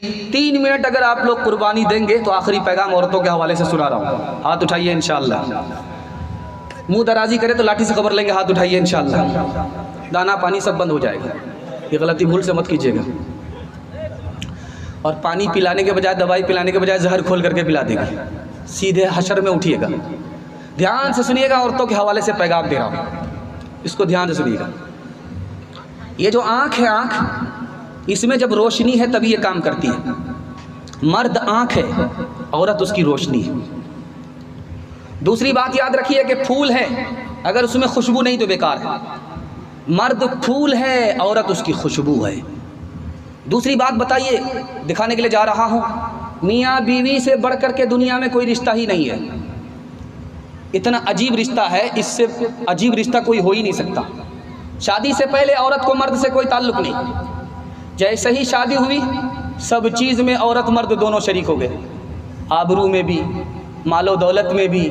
3 minute अगर आप लोग कुर्बानी देंगे तो आखिरी पैगाम औरतों के हवाले से सुना रहा हूँ। हाथ उठाइए इंशाअल्लाह। मुंह दराजी करे तो लाठी से खबर लेंगे, हाथ उठाइए इंशाअल्लाह। दाना पानी सब बंद हो जाएगा, ये गलती भूल से मत कीजिएगा। और पानी पिलाने के बजाय, दवाई पिलाने के बजाय जहर खोल करके पिला देंगे, सीधे हशर में उठिएगा। ध्यान से सुनिएगा, औरतों के हवाले से पैगाम दे रहा हूँ, इसको ध्यान से सुनिएगा। ये जो आँख है, आँख, इसमें जब रोशनी है तभी ये काम करती है। मर्द आँख है, औरत उसकी रोशनी है। दूसरी बात याद रखिए कि फूल है, अगर उसमें खुशबू नहीं तो बेकार है। मर्द फूल है, औरत उसकी खुशबू है। दूसरी बात बताइए, दिखाने के लिए जा रहा हूँ, मियाँ बीवी से बढ़ कर के दुनिया में कोई रिश्ता ही नहीं है। इतना अजीब रिश्ता है, इससे अजीब रिश्ता कोई हो ही नहीं सकता। शादी से पहले औरत को मर्द से कोई ताल्लुक़ नहीं, जैसे ही शादी हुई सब चीज़ में औरत मर्द दोनों शरीक हो गए। आबरू में भी, मालो दौलत में भी,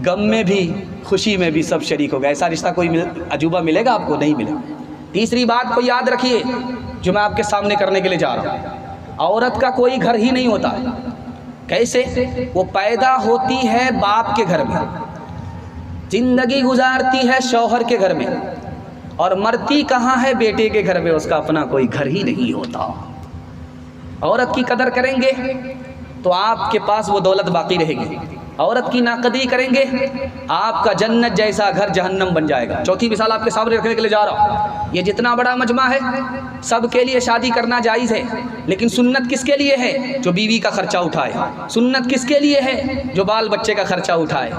गम में भी, खुशी में भी सब शरीक हो गए। ऐसा रिश्ता कोई अजूबा मिलेगा आपको? नहीं मिलेगा। तीसरी बात को याद रखिए जो मैं आपके सामने करने के लिए जा रहा हूँ, औरत का कोई घर ही नहीं होता। कैसे? वो पैदा होती है बाप के घर में, जिंदगी गुजारती है शौहर के घर में, और मरती कहाँ है? बेटे के घर में। उसका अपना कोई घर ही नहीं होता। औरत की कदर करेंगे तो आपके पास वो दौलत बाकी रहेगी, औरत की नाकदरी करेंगे आपका जन्नत जैसा घर जहन्नम बन जाएगा। चौथी मिसाल आपके सामने रखने के लिए जा रहा हूँ। ये जितना बड़ा मजमा है, सबके लिए शादी करना जायज़ है, लेकिन सुन्नत किसके लिए है? जो बीवी का खर्चा उठाए। सुन्नत किसके लिए है? जो बाल बच्चे का खर्चा उठाए।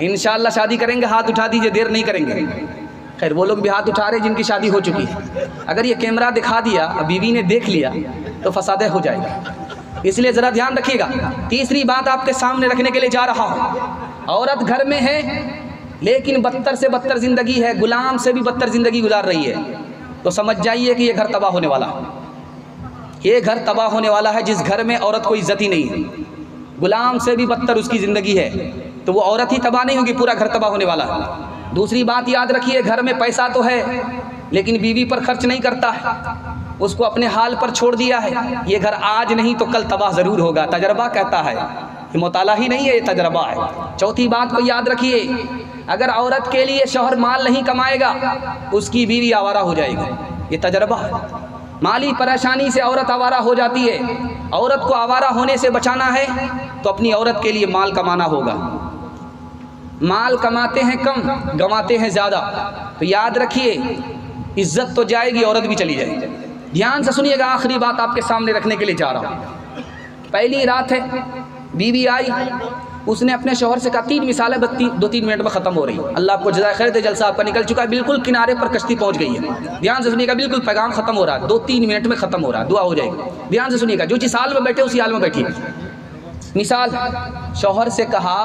इंशाअल्लाह शादी करेंगे, हाथ उठा दीजिए, देर नहीं करेंगे। खैर वो लोग भी हाथ उठा रहे जिनकी शादी हो चुकी है। अगर ये कैमरा दिखा दिया, बीवी ने देख लिया तो फसादे हो जाएगा, इसलिए ज़रा ध्यान रखिएगा। तीसरी बात आपके सामने रखने के लिए जा रहा हूँ, औरत घर में है लेकिन बदतर से बदतर ज़िंदगी है, गुलाम से भी बदतर ज़िंदगी गुजार रही है, तो समझ जाइए कि ये घर तबाह होने वाला है। ये घर तबाह होने वाला है जिस घर में औरत को इज्जत ही नहीं है, गुलाम से भी बदतर उसकी ज़िंदगी है, तो वो औरत ही तबाह नहीं होगी, पूरा घर तबाह होने वाला है। दूसरी बात याद रखिए, घर में पैसा तो है लेकिन बीवी पर खर्च नहीं करता है, उसको अपने हाल पर छोड़ दिया है। ये घर आज नहीं तो कल तबाह ज़रूर होगा, तजर्बा कहता है, ये मुताला ही नहीं है, ये तजर्बा है। चौथी बात को याद रखिए, अगर औरत के लिए शौहर माल नहीं कमाएगा उसकी बीवी आवारा हो जाएगी, ये तजर्बा है। माली परेशानी से औरत आवारा हो जाती है। औरत को आवारा होने से बचाना है तो अपनी औरत के लिए माल कमाना होगा। माल कमाते हैं कम, गंवाते हैं ज़्यादा, तो याद रखिए इज्जत तो जाएगी, औरत भी चली जाएगी। ध्यान से सुनिएगा, आखिरी बात आपके सामने रखने के लिए जा रहा हूँ। पहली रात है, बीवी आई, उसने अपने शौहर से कहा, 3 मिसालें 2-3 मिनट में ख़त्म हो रही। अल्लाह आपको जज़ाए खैर दे, जलसा आपका निकल चुका है, बिल्कुल किनारे पर कश्ती पहुँच गई है। ध्यान से सुनिएगा, बिल्कुल पैगाम ख़त्म हो रहा है, 2-3 मिनट में ख़त्म हो रहा है, दुआ हो जाएगी। ध्यान से सुनिएगा, जो जिस हाल में बैठे उसी हाल में बैठिए। मिसाल, शौहर से कहा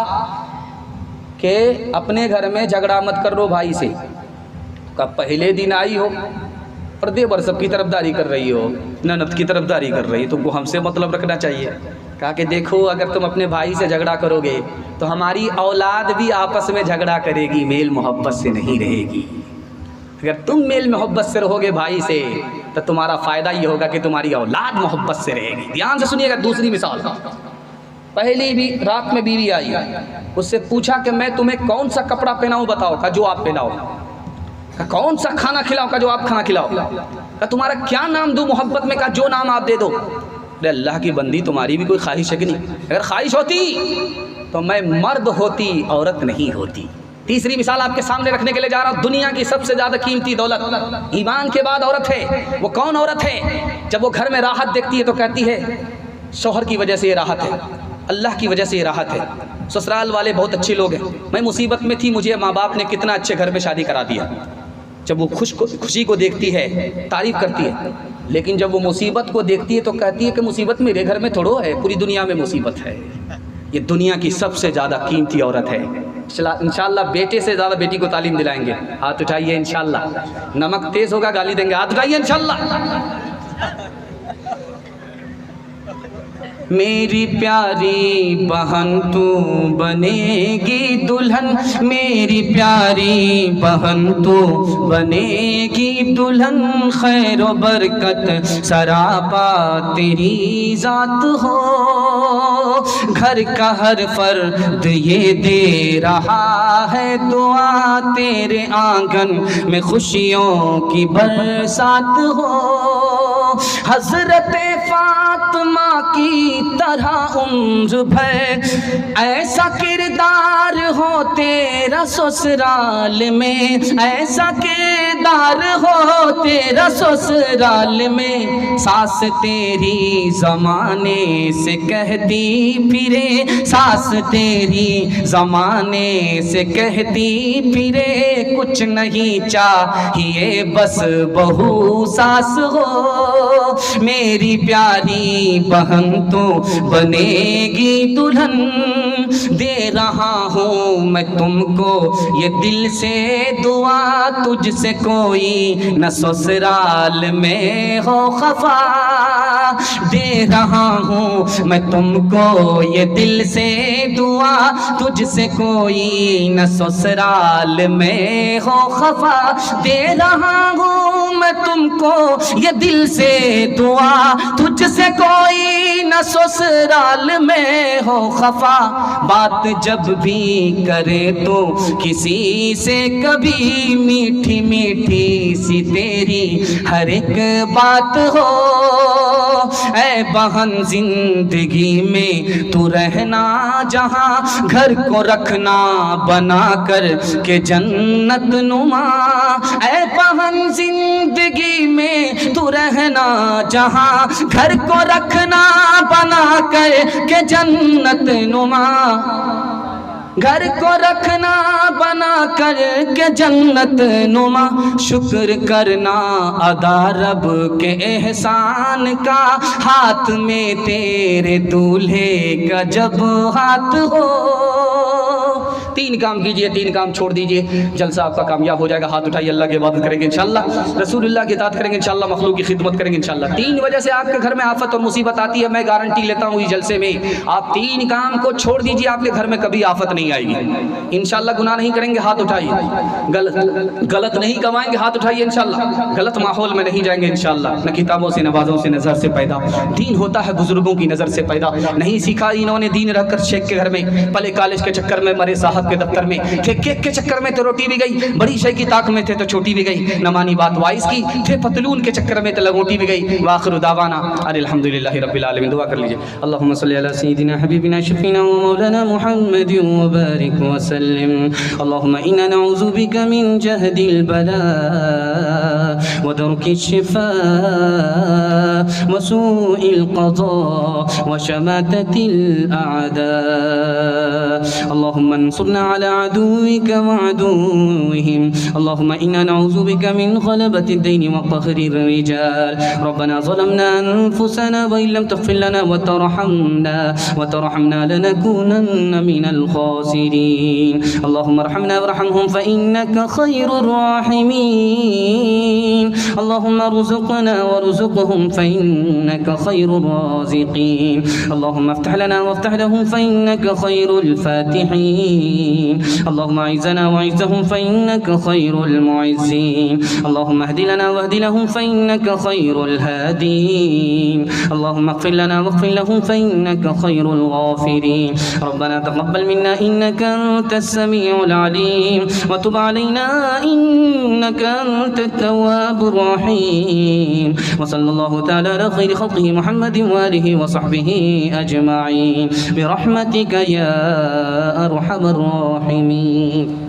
कि अपने घर में झगड़ा मत करो भाई से। का पहले दिन आई हो और देवर सब की तरफदारी कर रही हो, ननद की तरफदारी कर रही, तुमको हमसे मतलब रखना चाहिए। कहा कि देखो, अगर तुम अपने भाई से झगड़ा करोगे तो हमारी औलाद भी आपस में झगड़ा करेगी, मेल मोहब्बत से नहीं रहेगी। अगर तुम मेल मोहब्बत से रहोगे भाई से तो तुम्हारा फ़ायदा ये होगा कि तुम्हारी औलाद मोहब्बत से रहेगी। ध्यान से सुनिएगा। दूसरी मिसाल, पहली भी रात में बीवी आई, उससे पूछा कि मैं तुम्हें कौन सा कपड़ा पहनाऊँ बताओ, का जो आप पहनाओ। का कौन सा खाना खिलाओ, का जो आप खाना खिलाओ। का तुम्हारा क्या नाम दूँ मोहब्बत में, का जो नाम आप दे दो। अरे अल्लाह की बंदी, तुम्हारी भी कोई ख्वाहिश है कि नहीं? अगर ख्वाहिश होती तो मैं मर्द होती, औरत नहीं होती। तीसरी मिसाल आपके सामने रखने के लिए जा रहा हूँ। दुनिया की सबसे ज़्यादा कीमती दौलत ईमान के बाद औरत है। वो कौन औरत है? जब वो घर में राहत देखती है तो कहती है शौहर की वजह से ये राहत है, अल्लाह की वजह से ये राहत है। ससुराल वाले बहुत अच्छे लोग हैं, मैं मुसीबत में थी, मुझे माँ बाप ने कितना अच्छे घर में शादी करा दिया। जब वो खुशी को देखती है तारीफ़ करती है, लेकिन जब वो मुसीबत को देखती है तो कहती है कि मुसीबत मेरे घर में थोड़ो है, पूरी दुनिया में मुसीबत है। ये दुनिया की सबसे ज़्यादा कीमती औरत है। इंशाअल्लाह बेटे से ज़्यादा बेटी को तालीम दिलाएंगे। हाथ उठाइए इंशाअल्लाह। नमक तेज़ होगा गाली देंगे, हाथ उठाइए इंशाअल्लाह। मेरी प्यारी बहन तू बनेगी दुल्हन, मेरी प्यारी बहन तू बनेगी दुल्हन, खैर व बरकत सरापा तेरी जात हो। घर का हर फर्द ये दे रहा है दुआ, तेरे आंगन में खुशियों की बरसात हो। हज़रत फातिमा की तरह उम्र भर ऐसा किरदार हो तेरा ससुराल में, ऐसा किरदार हो तेरा ससुराल में। सास तेरी ज़माने से कहती फिरे, सास तेरी ज़माने से कहती फिरे, कुछ नहीं चाहिए बस बहू सास हो। मेरी प्यारी बहन तो बनेगी दुल्हन, दे रहा हूँ मैं तुमको ये दिल से दुआ, तुझसे कोई न ससुराल में हो खफा। दे रहा हूँ मैं तुमको ये दिल से दुआ, तुझसे कोई न ससुराल में हो खफा। दे रहा हूँ मैं तुमको ये दिल से दुआ, तुझसे कोई न ससुराल में हो खफा। बात जब भी करे तो किसी से कभी मीठी मीठी सी तेरी हर एक बात हो। ऐ बहन जिंदगी में तू रहना जहाँ, घर को रखना बना कर के जन्नत नुमा। ऐ बहन जिंदगी में तू रहना जहाँ, घर को रखना बना कर के जन्नत नुमा। घर को रखना बना कर के जन्नत नुमा। शुक्र करना अदा रब के एहसान का, हाथ में तेरे दूल्हे का जब हाथ हो। तीन काम कीजिए, तीन काम छोड़ दीजिए, जलसा आपका कामयाब हो जाएगा। हाथ उठाइए, अल्लाह की इबादत करेंगे इंशाल्लाह, रसूलुल्लाह की इताअत करेंगे इंशाल्लाह, मखलूक की खिदमत करेंगे इंशाल्लाह। तीन वजह से आपके घर में आफत और मुसीबत आती है, मैं गारंटी लेता हूँ इस जलसे में। आप तीन काम को छोड़ दीजिए, आपके घर में कभी आफत नहीं आएगी इंशाल्लाह। गुनाह नहीं करेंगे, हाथ उठाइए। गलत नहीं कमाएंगे, हाथ उठाइए इंशाल्लाह। गलत माहौल में नहीं जाएंगे इंशाल्लाह। न किताबों से, नवाजों से, नज़र से पैदा दीन होता है, बुजुर्गों की नज़र से पैदा नहीं सीखा इन्होंने दीन। रहकर शेख के घर में पले, कॉलेज के चक्कर में मरे, साहब के दफ्तर में थे, केक के चक्कर में तो रोटी भी गई, बड़ी शय की ताक में थे तो छोटी भी गई, न मानी बात वाइस की, थे पतलून के चक्कर में तो लगोटी भी गई। वाखिर दावाना अल्हम्दुलिल्लाहि रब्बिल आलमीन। दुआ कर लीजिए, अल्लाहुम्मा सल्ली अला सय्यिदिना हबीबिना शफीना व मौलाना मुहम्मदिन व बारिक व सल्लिम। अल्लाहुम्मा इन्ना नऊज़ु बिका मिन जहदिल बला व दरकिश शिफा व सूइल क़ज़ा व शमाततिल अअदा। अल्लाहुम्मा अंसुरना अला अदुव्विक व अदुव्विहिम। अल्लाहुम्मा इन्ना नऊज़ु बिका मिन ग़लबतिद दीनि व क़हरिर रिजाल। रब्बना ज़लमना अनफुसना व इन लम तग़फिर लना व तरहमना लनकूनन्न मिनल ख़ासिरीन। अल्लाहुम्मा अर्हमना वरहमहुम फ़इन्नका ख़ैरुर राहिमीन। अल्लाहुम्मा रुज़ुक़ना वरज़ुक़हुम फ़इन्नका ख़ैरुर राज़िक़ीन। अल्लाहुम्मा इफ़्तह लना वइफ़्तह लहुम फ़इन्नका ख़ैरुल फ़ातिहीन। अल्लाहुम्मा अइज़्ज़ना वअइज़्ज़हुम फ़इन्नका ख़ैरुल मुअज़्ज़ीन। अल्लाहुम्मा इहदि लना वहदि लहुम फ़इन्नका ख़ैरुल हादीन। अल्लाहुम्मा इग़फ़िर लना वइग़फ़िर लहुम फ़इन्नका ख़ैरुल गाफ़िरीन। रब्बना तक़ब्बल मिन्ना इन्नका अंतस समीउल अलीम व तुब अलैना इन्नका अंतत तव्वाबुर रहीम। व सल्लल्लाहु तआला अला ख़ैरि ख़ल्क़िही मुहम्मदिन व आलिहि व सहबिही अजमईन बिरहमतिका या अरहमर राहिमीन।